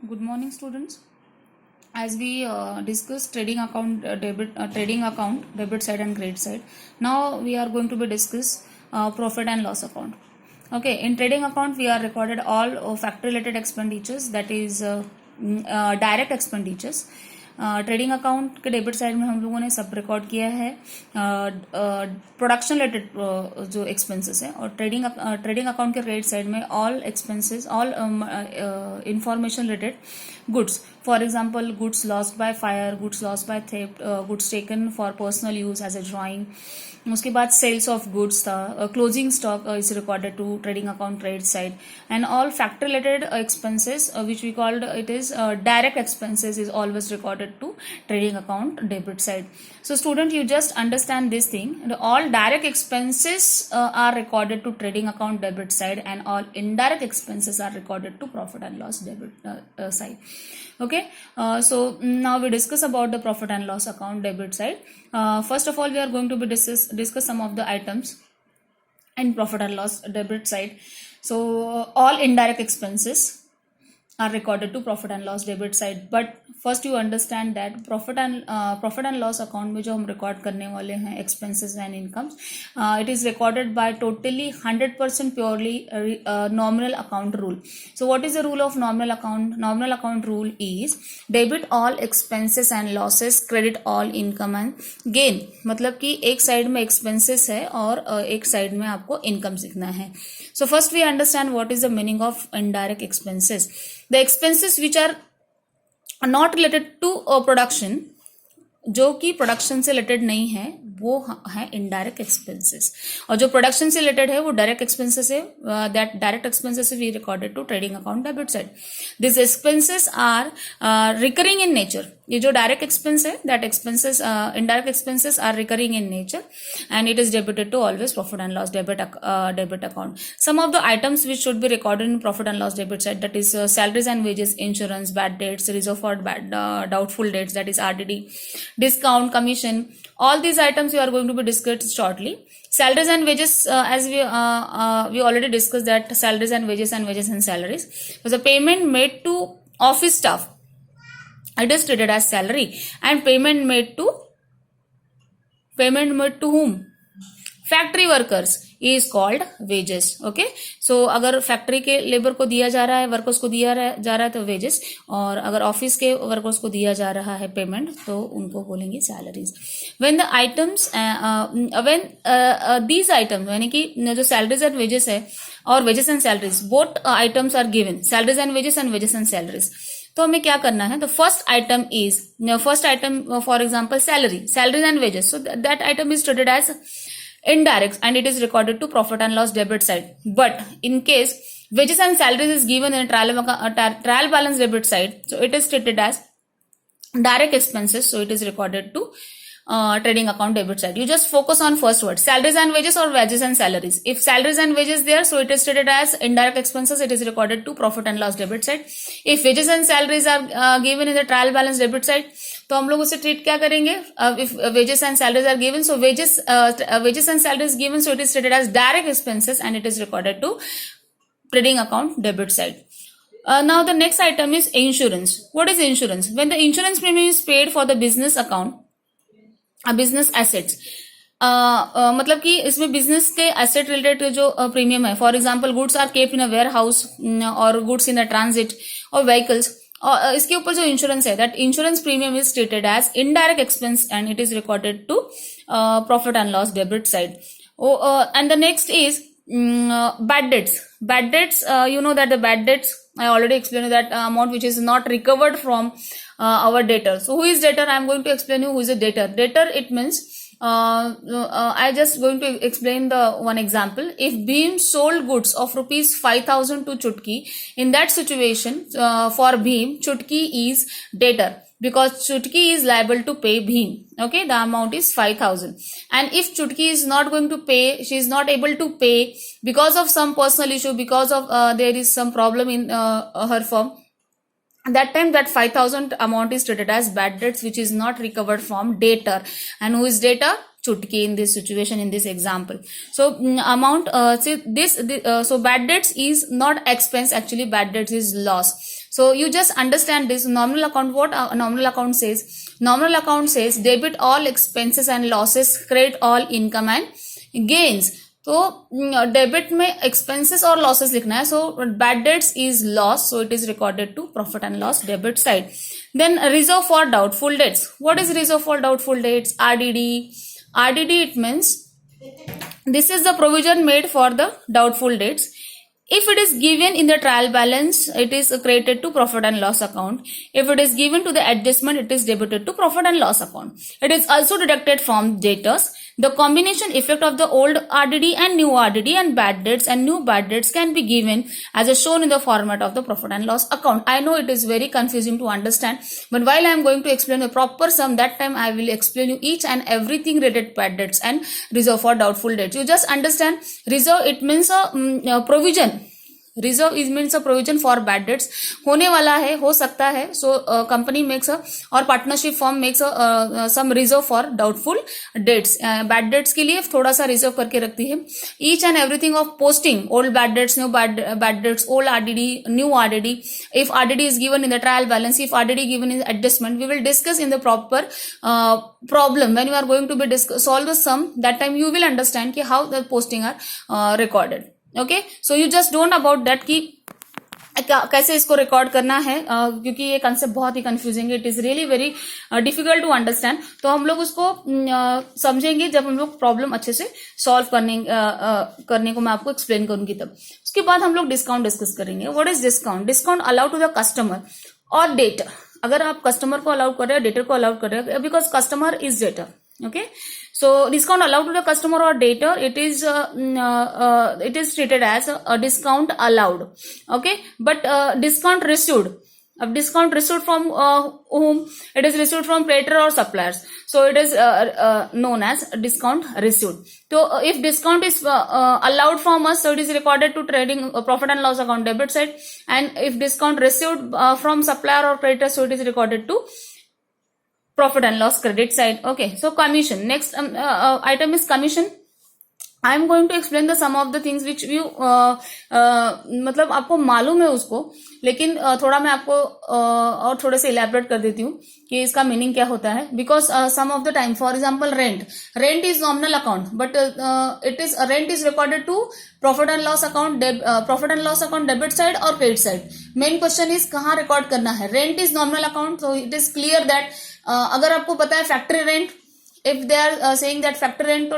Good morning, students. As we discussed trading account debit side and credit side, now we are going to be discuss profit and loss account. Okay, in trading account we are recorded all factory related expenditures, that is direct expenditures. Trading account के debit side में हम लोगों ने सब record किया है production related जो expenses है, और ट्रेडिंग अकाउंट के क्रेडिट साइड में all expenses, all information related goods, for example goods lost by fire, goods lost by theft, goods taken for personal use as a drawing. उसके बाद sales of goods था, closing stock is recorded to trading account credit side, and all factory related expenses which we called it is direct expenses is always recorded to trading account debit side. So student, you just understand this thing. All direct expenses are recorded to trading account debit side, and all indirect expenses are recorded to profit and loss debit side. Okay, so now we discuss about the profit and loss account debit side. First of all, we are going to be discuss some of the items in profit and loss debit side. So all indirect expenses are recorded to profit and loss debit side, but first you understand that profit and loss account में जो हम record करने वाले हैं expenses and incomes, it is recorded by totally 100% purely nominal account rule. So what is the rule of nominal account? Nominal account rule is debit all expenses and losses, credit all income and gain. मतलब कि एक side में expenses है और एक side में आपको income सीखना है. So first we understand what is the meaning of indirect expenses. The expenses which are not related to production, जो कि प्रोडक्शन से रिलेटेड नहीं है, वो है इनडायरेक्ट एक्सपेंसेस, और जो प्रोडक्शन से रिलेटेड है वो डायरेक्ट एक्सपेंसेस है. That direct expenses we recorded to trading account debit side. This expenses are recurring in nature. ये जो डायरेक्ट एक्सपेंस है, that expenses indirect expenses are recurring in nature, and it is debited to always profit and loss debit account. Some of the items which should be recorded in profit and loss debit side, that is salaries and wages, insurance, bad debts, reserve for doubtful debts, that is RDD, discount, commission. All these items we are going to be discussed shortly. Salaries and wages, as we already discussed that salaries and wages and salaries was a payment made to office staff. It is treated as salary, and payment made to whom? Factory workers is called wages. Okay, so अगर factory के labour को दिया जा रहा है, workers को दिया जा रहा है तो वेजेस, और अगर ऑफिस के वर्कर्स को दिया जा रहा है पेमेंट तो उनको बोलेंगे salaries. When the items these items, यानी कि जो सैलरीज एंड वेजेस है और wages and salaries, both items are given, salaries and wages and salaries. तो हमें क्या करना है? The first item for example salaries and wages, so that item is treated as indirect and it is recorded to profit and loss debit side. But in case wages and salaries is given in a trial balance debit side, so it is treated as direct expenses, so it is recorded to trading account debit side. You just focus on first word, salaries and wages or wages and salaries. If salaries and wages there, so it is treated as indirect expenses, it is recorded to profit and loss debit side. If wages and salaries are given in the trial balance debit side, तो हम लोग उसे treat क्या करेंगे? If wages and salaries are given, so wages and salaries given, so it is treated as direct expenses and it is recorded to trading account debit side. Now the next item is insurance. What is insurance? When the insurance premium is paid for the business account, business assets, मतलब कि इसमें business के asset related जो premium है, for example goods are kept in a warehouse और goods in a transit और vehicles, और इसके ऊपर जो इंश्योरेंस है, that insurance premium is treated as indirect expense and it is recorded to profit and loss debit side. And the next is bad debts. You know that the bad debts, I already explained that amount which is not recovered from our debtor. So who is debtor? I am going to explain you who is a debtor. Debtor, it means I just going to explain the one example. If Bhim sold goods of rupees 5,000 to Chutki, in that situation for Bhim, Chutki is debtor, because Chutki is liable to pay Bhim. Okay, the amount is 5,000. And if Chutki is not going to pay, she is not able to pay because of some personal issue, because of there is some problem in her firm, that time that 5,000 amount is treated as bad debts, which is not recovered from debtor. And who is debtor? Chutki in this situation, in this example. So amount, so bad debts is not expense, actually bad debts is loss. So you just understand this nominal account. What nominal account says? Nominal account says debit all expenses and losses, credit all income and gains. तो debit में expenses और losses लिखना है. So bad debts is loss, so it is recorded to profit and loss debit side. Then reserve for doubtful debts. What is reserve for doubtful debts? RDD it means this is the provision made for the doubtful dates. If it is given in the trial balance, it is credited to profit and loss account. If it is given to the adjustment, it is debited to profit and loss account. It is also deducted from debtors. The combination effect of the old RDD and new RDD and bad debts and new bad debts can be given as shown in the format of the profit and loss account. I know it is very confusing to understand, but while I am going to explain the proper sum, that time I will explain you each and everything related to bad debts and reserve for doubtful debts. You just understand reserve, it means a provision. Reserve is means a provision for bad debts. होने वाला है, हो सकता है. So company makes a और partnership firm makes some reserve for doubtful debts. Bad debts के लिए थोड़ा सा रिजर्व करके रखती है. Each and everything of posting old bad debts, new bad debts, old RDD, new RDD. If RDD is given in the trial balance, if RDD given in adjustment, we will discuss in the proper problem when you are going to be solve the sum. That time you will understand कि how the posting are recorded. Okay, so you just don't about that कि कैसे इसको record करना है, क्योंकि ये concept बहुत ही कंफ्यूजिंग है. It is really very difficult to understand. तो हम लोग उसको समझेंगे जब हम लोग प्रॉब्लम अच्छे से सॉल्व करने को मैं आपको एक्सप्लेन करूंगी तब. उसके बाद हम लोग डिस्काउंट डिस्कस करेंगे. What is discount? Discount allow to the customer और डेटर. अगर आप कस्टमर को अलाउ कर रहे हैं, डेटर को अलाउ कर रहे हैं, because customer is debtor. Okay, so discount allowed to the customer or debtor, it is treated as a discount allowed. Okay, but discount received. Discount received from whom? It is received from creditor or suppliers. So it is known as discount received. So if discount is allowed from us, so it is recorded to trading profit and loss account debit side. And if discount received from supplier or creditor, so it is recorded to profit and loss credit side. Okay, so commission. Next item is commission. I am going to explain the some of the things which you मतलब आपको मालूम है उसको, लेकिन थोड़ा मैं आपको और थोड़े से इलेबरेट कर देती हूँ कि इसका मीनिंग क्या होता है. Because some of the time, for example rent is nominal account, but rent is recorded to profit and loss account debit side और credit side. Main question is कहाँ रिकॉर्ड करना है. Rent is nominal account, so it is clear that अगर आपको पता है factory rent, if they are saying that factory rent, so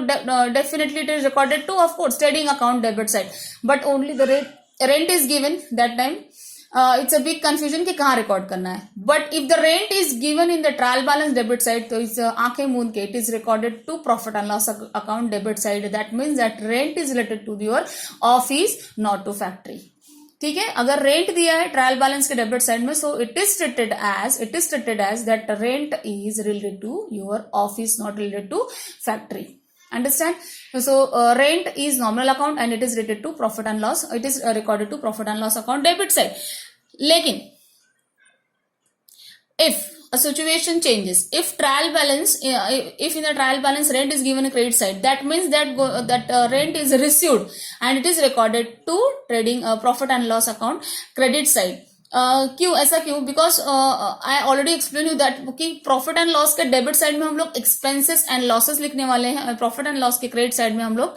definitely it is recorded to, of course, trading account debit side, but only the rent is given that time. It's a big confusion कि कहाँ record करना है. But if the rent is given in the trial balance debit side, तो इस आंखें मूंद के it is recorded to profit and loss account debit side. That means that rent is related to your office, not to factory. ठीक है, अगर rent दिया है ट्रायल बैलेंस के डेबिट साइड में, so it is treated as that rent is related to your office, not related to factory. Understand? So rent is nominal account and it is related to profit and loss. It is recorded to profit and loss account debit side. लेकिन if a situation changes, if in the trial balance rent is given a credit side, that means that rent is received and it is recorded to trading profit and loss account credit side. क्यों ऐसा क्यों? Because I already explain you that कि profit and loss के debit side में हम लोग expenses and losses लिखने वाले हैं, प्रॉफिट एंड लॉस के क्रेडिट साइड में हम लोग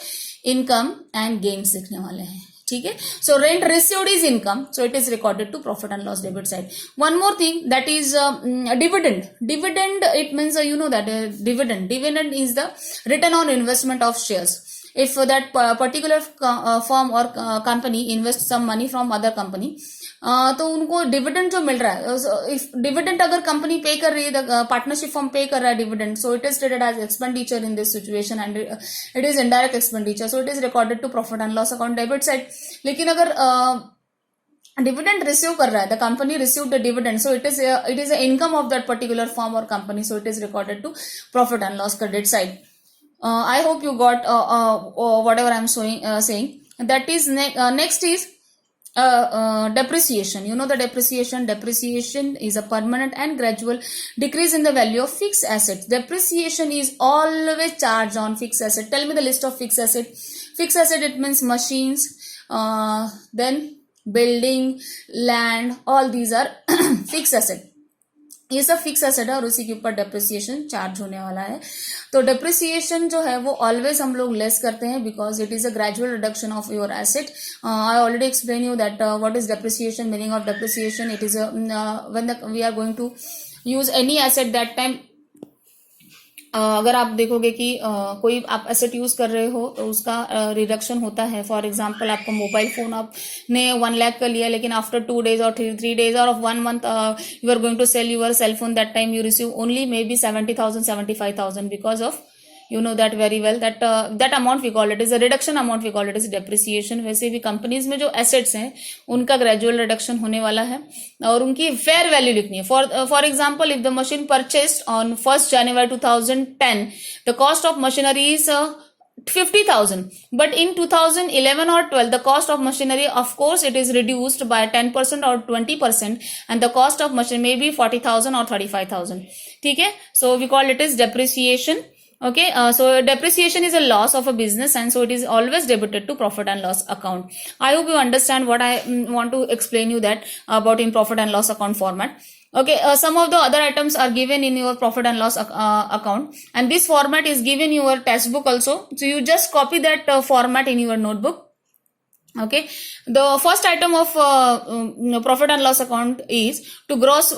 इनकम एंड गेन्स लिखने वाले हैं. ठीक है, so rent received is income, so it is recorded to profit and loss debit side. One more thing, that is dividend. It means you know that dividend is the return on investment of shares. If that particular firm or company invest some money from other company, तो उनको dividend जो मिल रहा है, if dividend अगर company पे कर रही है, पार्टनरशिप फर्म पे कर रहा है dividend, so it is treated as expenditure in this situation and it is indirect expenditure, so it is recorded to profit and loss account debit side. लेकिन अगर डिविडेंड रिसीव कर रहा है, the company receive the dividend, so it is the income of that particular firm और company, so it is recorded to profit and loss credit side. I hope you got whatever I'm saying. That is next is depreciation. You know the depreciation. Depreciation is a permanent and gradual decrease in the value of fixed assets. Depreciation is always charged on fixed asset. Tell me the list of fixed asset. Fixed asset, it means machines, then building, land, all these are fix asset, ये सब fix asset है और उसी के ऊपर depreciation charge होने वाला है। तो डेप्रिसिएशन जो है वो ऑलवेज हम लोग लेस करते हैं because it is a gradual reduction of your asset. I already explain you that what is depreciation, meaning of depreciation, it is when we are going to use any asset that time. अगर आप देखोगे कि कोई आप asset use कर रहे हो तो उसका रिडक्शन होता है। फॉर एग्जांपल आपका मोबाइल फोन आपने 1 लाख का लिया, लेकिन आफ्टर 2 days और 3 days और of 1 month you are going to sell your cell phone, that time you receive only may be 70,000 75,000 because of you know that very well that that amount we call it is a reduction amount, we call it is depreciation। वैसे भी companies में जो assets हैं उनका gradual reduction होने वाला है और उनकी फेयर वैल्यू लिखनी है। For example if the machine purchased on 1st January 2010 the cost of machinery is 50,000, but in 2011 or 12 the cost of machinery of course it is reduced by 10% or 20% and the cost of machine may be 40,000 or 35,000। ठीक है, so we call it is depreciation। Okay, so depreciation is a loss of a business and so it is always debited to profit and loss account। I hope you understand what I want to explain you that about in profit and loss account format। Okay, some of the other items are given in your profit and loss account and this format is given in your textbook also, so you just copy that format in your notebook। Okay, the first item of profit and loss account is to gross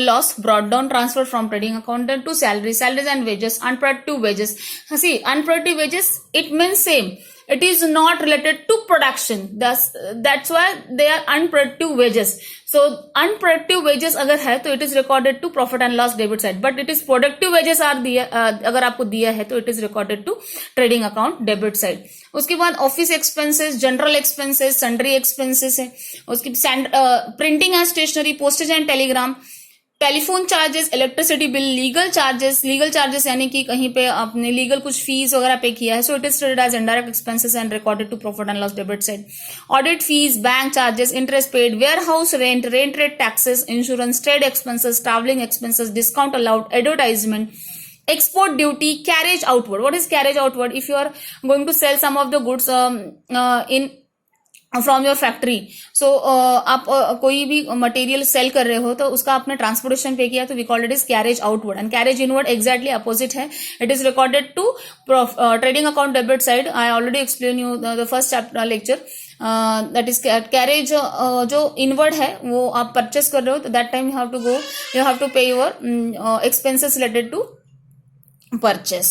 loss brought down, transferred from trading account to salaries and wages, unproductive wages। See, unproductive wages, it means same, it is not related to production, that's why they are unproductive wages। So unproductive wages अगर है तो it is recorded to profit and loss debit side, but it is productive wages are दिया अगर आपको दिया है तो it is recorded to trading account debit side। उसके बाद office expenses, general expenses, sundry expenses है। उसकी printing and stationery, postage and telegram, telephone charges, electricity bill, legal charges यानी कि कहीं पे आपने लीगल कुछ फीस वगैरह पे किया है, so it is traded as indirect expenses and recorded to profit and loss debit side. Audit fees, bank charges, interest paid, warehouse rent rate taxes, insurance, trade expenses, travelling expenses, discount allowed, advertisement, export duty, carriage outward। What is carriage outward? If you are going to sell some of the goods in from your factory, so आप कोई भी material cell कर रहे हो तो उसका आपने transportation pay किया तो we call it is carriage outward and carriage inward exactly opposite है। It is recorded to trading account debit side. I already explain you the first chapter lecture, that is carriage जो inward है वो आप purchase कर रहे हो तो that time you have to pay your expenses related to purchase.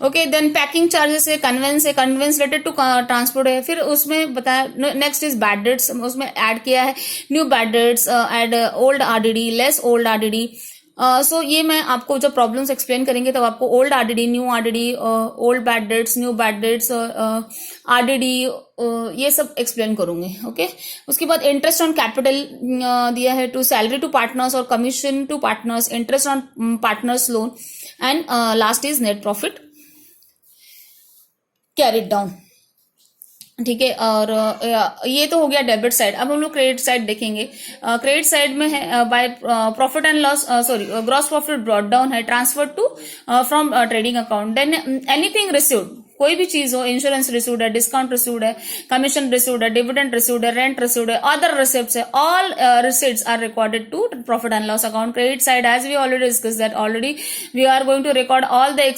Okay, then packing charges है, conveyance related to transport है। फिर उसमें बताया नेक्स्ट इज बैड डेट्स, उसमें ऐड किया है new bad debts, add old RDD, less old RDD. So ये मैं आपको जब प्रॉब्लम्स एक्सप्लेन करेंगे तब आपको old RDD, new RDD, old bad debts, new bad debts, RDD, ये सब एक्सप्लेन करूंगी। ओके, उसके बाद इंटरेस्ट ऑन कैपिटल दिया है, टू सैलरी टू पार्टनर्स और commission to partners, interest on partners loan and last is net profit carried down. ठीक है, और ये तो हो गया डेबिट साइड। अब हम लोग क्रेडिट साइड देखेंगे। क्रेडिट साइड में है by profit and loss, gross profit brought down है, transfer to from trading account. Then anything received, कोई भी चीज हो, इंश्योरेंस रिसीव्ड है, डिस्काउंट रिसीव्ड है, कमीशन रिसीव्ड है, डिविडेंड रिसीव्ड है, रेंट रिसीव्ड है, अदर रिसिप्ट्स है, all receipts are recorded to profit and loss account. Credit side, as we already discuss that already, we are going to record all the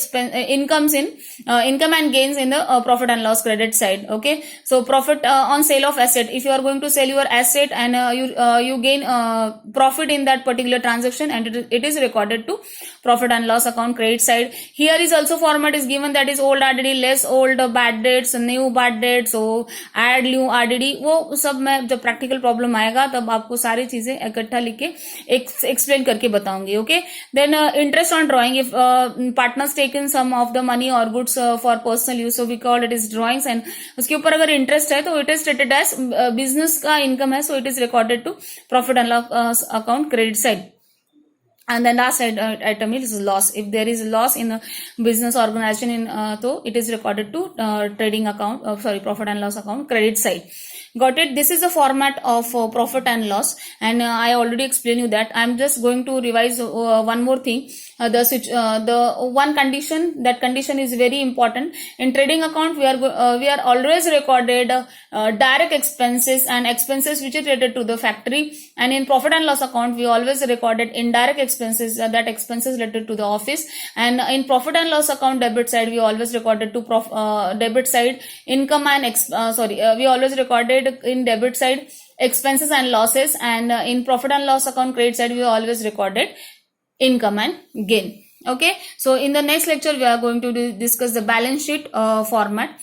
incomes in income and gains in the profit and loss credit side। Okay, so profit on sale of asset, if you are going to sell your asset and you gain profit in that particular transaction and it is recorded to profit and loss account credit side। Here is also format is given, that is old RDD, less old bad debts, new bad debts, so add new RDD। वो सब मैं जब practical problem आएगा तब आपको सारी चीजें इकट्ठा लिख के एक्सप्लेन करके बताऊंगी। Okay, then interest on drawing, if partners taken some of the money और goods for personal use, so we call it is drawings and उसके ऊपर अगर इंटरेस्ट है तो it is treated as business का इनकम है, so it is recorded to profit and loss account credit side. And then last item is loss. If there is loss in a business organization, so it is recorded to trading account, profit and loss account credit side। Got it? This is the format of profit and loss, and I already explained you that. I'm just going to revise one more thing. The one condition, that condition is very important in trading account. We are always recorded direct expenses and expenses which is related to the factory, and in profit and loss account we always recorded indirect expenses, that expenses related to the office. And in profit and loss account debit side, we always recorded to debit side income and we always recorded in debit side expenses and losses, and in profit and loss account credit side we always recorded income and gain. Okay, so in the next lecture we are going to discuss the balance sheet format.